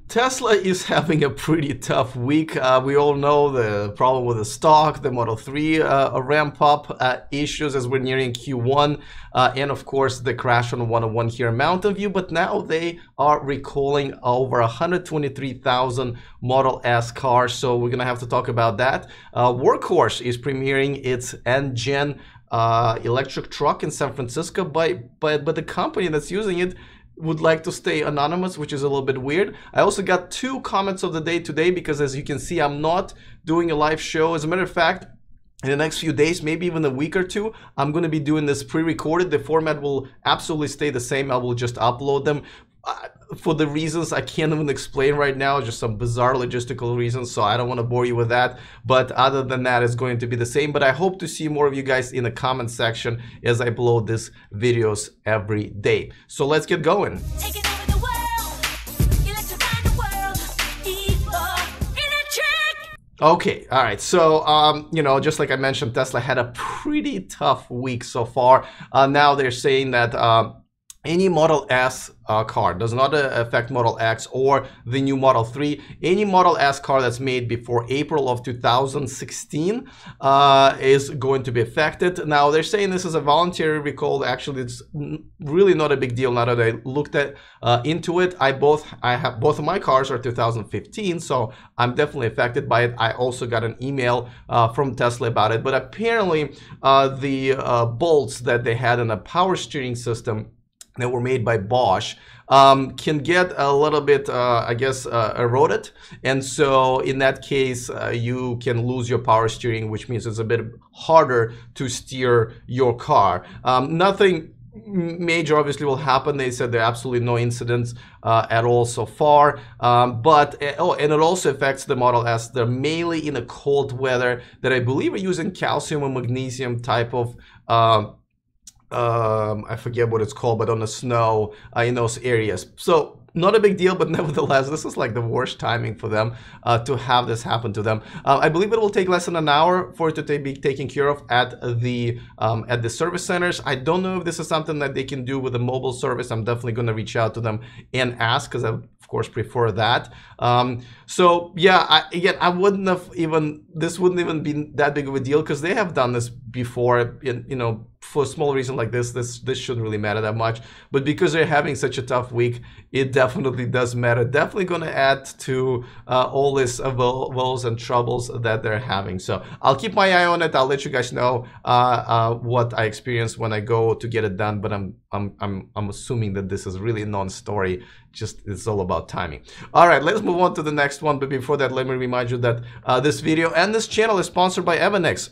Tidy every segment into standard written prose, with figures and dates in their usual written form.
Tesla is having a pretty tough week. We all know the problem with the stock, the Model 3 ramp up issues as we're nearing Q1, and of course the crash on 101 here in Mountain View. But now they are recalling over 123,000 Model S cars, so we're gonna have to talk about that. Workhorse is premiering its N-Gen electric truck in San Francisco, but the company that's using it would like to stay anonymous, which is a little bit weird. I also got 2 comments of the day today because, as you can see, I'm not doing a live show. As a matter of fact, in the next few days, maybe even a week or 2, I'm going to be doing this pre-recorded. The format will absolutely stay the same. I will just upload them. For the reasons I can't even explain right now, just some bizarre logistical reasons, so I don't want to bore you with that. But other than that, it's going to be the same. But I hope to see more of you guys in the comment section as I upload these videos every day. So let's get going. Okay, all right, so you know, just like I mentioned, Tesla had a pretty tough week so far. Now they're saying that any Model S car does not affect Model X or the new Model 3. Any Model S car that's made before April of 2016 is going to be affected. Now they're saying this is a voluntary recall. Actually, it's really not a big deal now that I looked into it. I have both of my cars are 2015, so I'm definitely affected by it. I also got an email from Tesla about it, but apparently the bolts that they had in a power steering system that were made by Bosch can get a little bit, I guess, eroded. And so in that case, you can lose your power steering, which means it's a bit harder to steer your car. Nothing major obviously will happen. They said there are absolutely no incidents at all so far, but and it also affects the Model S. They're mainly in a cold weather that I believe are using calcium and magnesium type of I forget what it's called, but on the snow in those areas. So not a big deal, but nevertheless, this is like the worst timing for them to have this happen to them. I believe it will take less than an hour for it to be taken care of at the service centers. I don't know if this is something that they can do with a mobile service. I'm definitely going to reach out to them and ask, because I of course prefer that. So yeah, I wouldn't have even, this wouldn't even be that big of a deal because they have done this before. You know, for a small reason like this shouldn't really matter that much. But because they're having such a tough week, it definitely does matter. Definitely going to add to all this woes and troubles that they're having. So I'll keep my eye on it. I'll let you guys know what I experience when I go to get it done. But I'm assuming that this is really a non-story. Just it's all about timing. All right, let's move on to the next one. But before that, let me remind you that this video and this channel is sponsored by Evanex,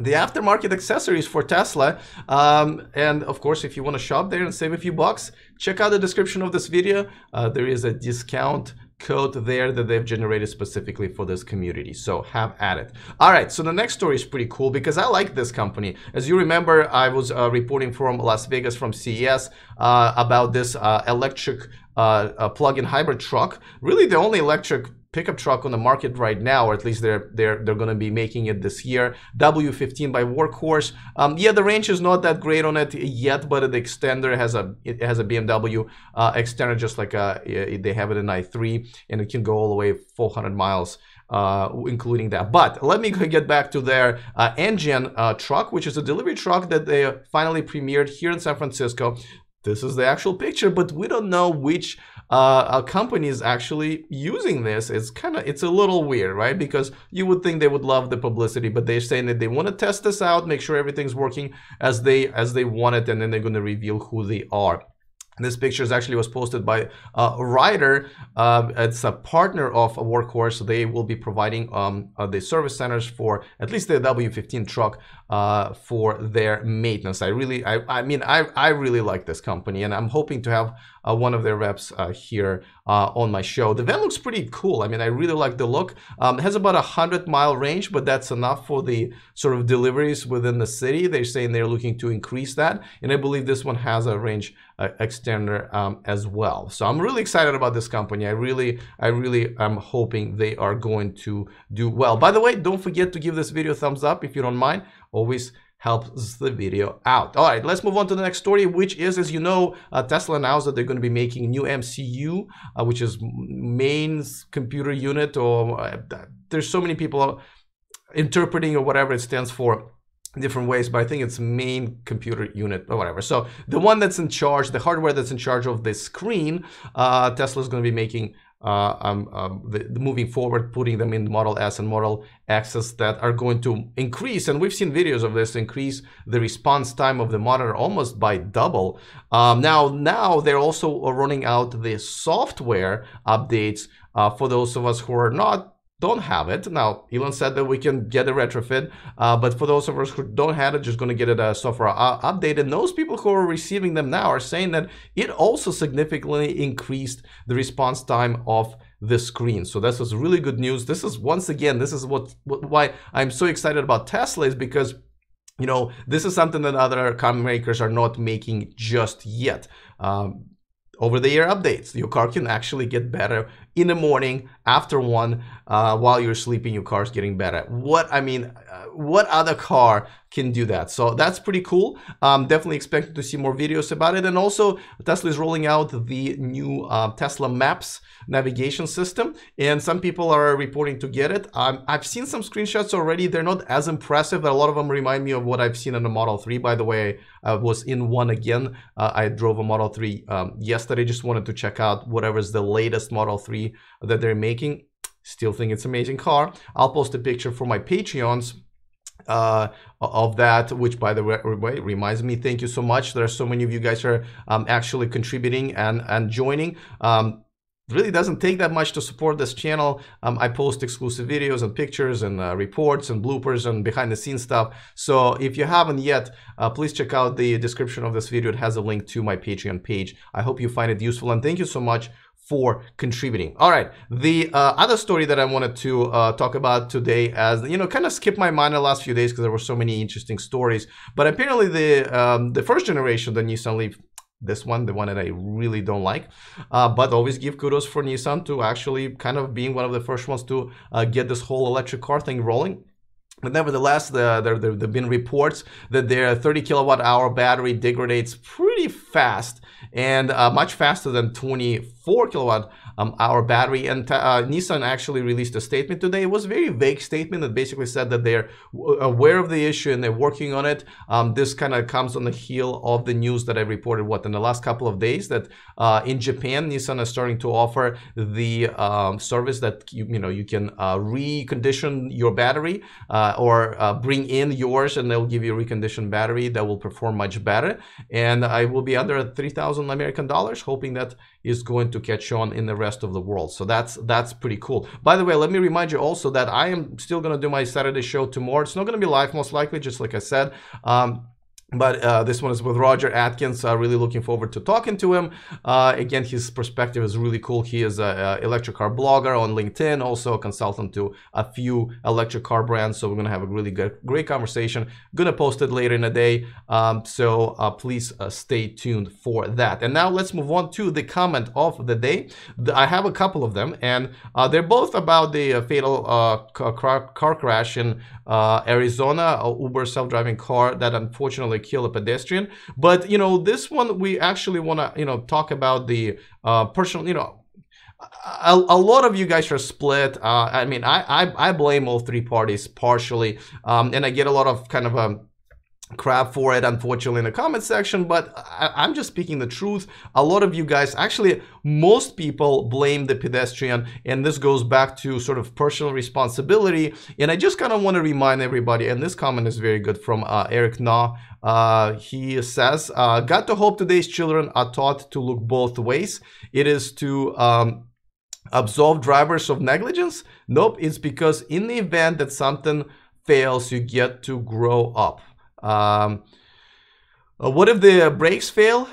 the aftermarket accessories for Tesla. And of course, if you want to shop there and save a few bucks, check out the description of this video. There is a discount code there that they've generated specifically for this community, so have at it. All right, so the next story is pretty cool because I like this company. As you remember, I was reporting from Las Vegas from CES about this electric plug-in hybrid truck, really the only electric pickup truck on the market right now, or at least they're going to be making it this year. W15 by Workhorse. Yeah, the range is not that great on it yet, but the extender has a BMW extender, just like they have it in i3, and it can go all the way 400 miles. Including that. But let me get back to their N-Gen truck, which is a delivery truck that they finally premiered here in San Francisco. This is the actual picture, but we don't know which company is actually using this. It's a little weird, right? Because you would think they would love the publicity, but they're saying that they want to test this out, make sure everything's working as they want it, and then they're going to reveal who they are. This picture actually was posted by Ryder. It's a partner of Workhorse. They will be providing the service centers for at least the W15 truck for their maintenance. I really like this company, and I'm hoping to have one of their reps here on my show. The van looks pretty cool. I mean, I really like the look. It has about 100-mile range, but that's enough for the sort of deliveries within the city. They're saying they're looking to increase that, and I believe this one has a range extender as well. So I'm really excited about this company. I really am hoping they are going to do well. By the way, don't forget to give this video a thumbs up if you don't mind. Always helps the video out. All right, let's move on to the next story, which is, as you know, Tesla announced that they're going to be making new MCU, which is main computer unit, or there's so many people interpreting or whatever it stands for different ways, but I think it's main computer unit or whatever. So the one that's in charge, the hardware that's in charge of the screen, Tesla is going to be making moving forward, putting them in Model S and Model X's that are going to increase, and we've seen videos of this, increase the response time of the monitor almost by double. Now they're also running out the software updates for those of us who are don't have it. Now, Elon said that we can get a retrofit, but for those of us who don't have it, just going to get it a software update. And those people who are receiving them now are saying that it also significantly increased the response time of the screen. So this is really good news. This is, once again, this is why I'm so excited about Tesla, is because, you know, this is something that other car makers are not making just yet. Over-the-air updates. Your car can actually get better in the morning after one, while you're sleeping. Your car's getting better. What other car can do that? So that's pretty cool. Definitely expecting to see more videos about it. And also, Tesla is rolling out the new Tesla Maps navigation system, and some people are reporting to get it. I've seen some screenshots already. They're not as impressive, but a lot of them remind me of what I've seen in the Model 3. By the way, I was in one again. I drove a Model 3 yesterday. Just wanted to check out whatever's the latest Model 3 that they're making. Still think it's an amazing car. I'll post a picture for my Patreons of that, which, by the way, reminds me, thank you so much. There are so many of you guys are actually contributing and joining. Really doesn't take that much to support this channel. I post exclusive videos and pictures and reports and bloopers and behind the scenes stuff. So if you haven't yet, please check out the description of this video. It has a link to my Patreon page. I hope you find it useful, and thank you so much for contributing. All right, the other story that I wanted to talk about today, as you know, kind of skipped my mind the last few days because there were so many interesting stories. But apparently the first generation, the Nissan Leaf, this one, the one that I really don't like, but always give kudos for Nissan to actually kind of being one of the first ones to get this whole electric car thing rolling. But nevertheless, there have been reports that their 30 kilowatt hour battery degrades pretty fast, and much faster than 24 kilowatt hour battery. And Nissan actually released a statement today. It was a very vague statement that basically said that they're aware of the issue and they're working on it. This kind of comes on the heel of the news that I reported in the last couple of days, that in Japan, Nissan is starting to offer the service that you can recondition your battery, or bring in yours, and they'll give you a reconditioned battery that will perform much better. And I will be under 3,000 American dollars, hoping that is going to catch on in the rest of the world. So that's pretty cool. By the way, let me remind you also that I am still going to do my Saturday show tomorrow. It's not going to be live, most likely, just like I said. But this one is with Roger Atkins. Really looking forward to talking to him. Again, his perspective is really cool. He is an electric car blogger on LinkedIn, also a consultant to a few electric car brands. So we're going to have a really great conversation. Going to post it later in the day. So please stay tuned for that. And now let's move on to the comment of the day. I have a couple of them, and they're both about the fatal car crash in Arizona, a Uber self-driving car that unfortunately killed a pedestrian. But this one, we actually want to talk about the personal. A lot of you guys are split. I mean, I blame all three parties partially, and I get a lot of kind of crap for it, unfortunately, in the comment section, but I'm just speaking the truth. A lot of you guys, actually most people, blame the pedestrian, and this goes back to sort of personal responsibility. And I just kind of want to remind everybody, and this comment is very good, from Eric Na. He says, got to hope today's children are taught to look both ways. It is to absolve drivers of negligence? Nope, it's because in the event that something fails, you get to grow up. What if the brakes fail?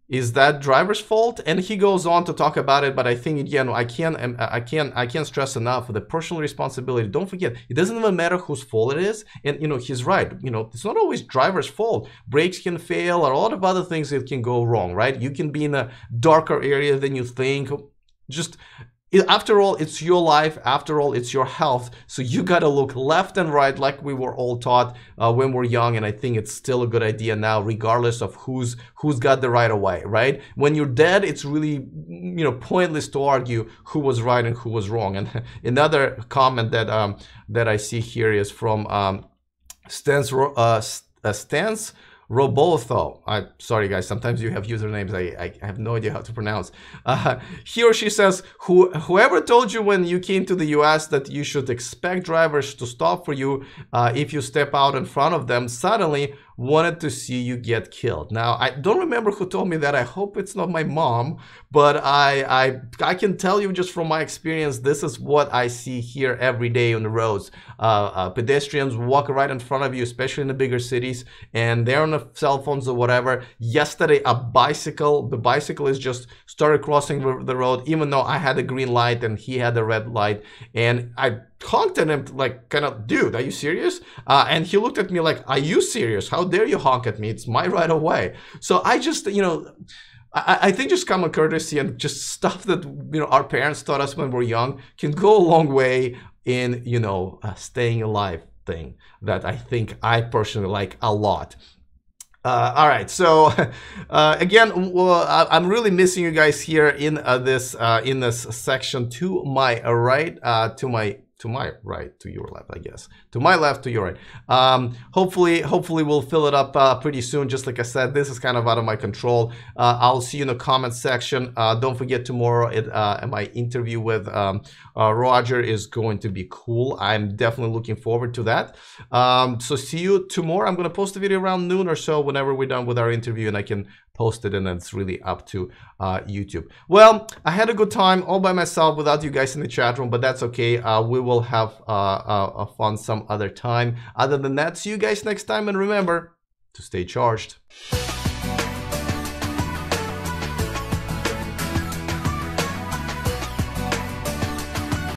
Is that driver's fault? And he goes on to talk about it, but I think, again, I can't stress enough the personal responsibility. Don't forget, it doesn't even matter whose fault it is. And he's right. It's not always driver's fault. Brakes can fail, or a lot of other things that can go wrong, right? You can be in a darker area than you think. Just after all, it's your life. After all, it's your health. So you got to look left and right like we were all taught when we're young. And I think it's still a good idea now, regardless of who's got the right of way, right? When you're dead, it's really, you know, pointless to argue who was right and who was wrong. And another comment that that I see here is from Stans Robotho. Sorry guys, sometimes you have usernames I have no idea how to pronounce. He or she says, whoever told you when you came to the US that you should expect drivers to stop for you if you step out in front of them, suddenly wanted to see you get killed. Now, I don't remember who told me that. I hope it's not my mom, but I can tell you just from my experience, this is what I see here every day on the roads. Pedestrians walk right in front of you, especially in the bigger cities, and they're on the cell phones or whatever. Yesterday, the bicyclist just started crossing the road, even though I had a green light and he had a red light, and I honked at him like, kind of, dude, are you serious? And he looked at me like, are you serious? How dare you honk at me? It's my right of way. So I just, you know, I think just common courtesy and just stuff that, you know, our parents taught us when we're young can go a long way in, you know, staying alive thing that I think I personally like a lot. All right, so again, well, I'm really missing you guys here in this section to my right, to my right, to your left, I guess. To my left, to your right. Hopefully we'll fill it up pretty soon. Just like I said, this is kind of out of my control. I'll see you in the comment section. Don't forget tomorrow, my interview with Roger is going to be cool. I'm definitely looking forward to that. So see you tomorrow. I'm going to post a video around noon or so whenever we're done with our interview, and I can post it, and it's really up to YouTube. Well, I had a good time all by myself without you guys in the chat room, but that's okay. We will have fun some other time. Other than that, see you guys next time, and remember to stay charged.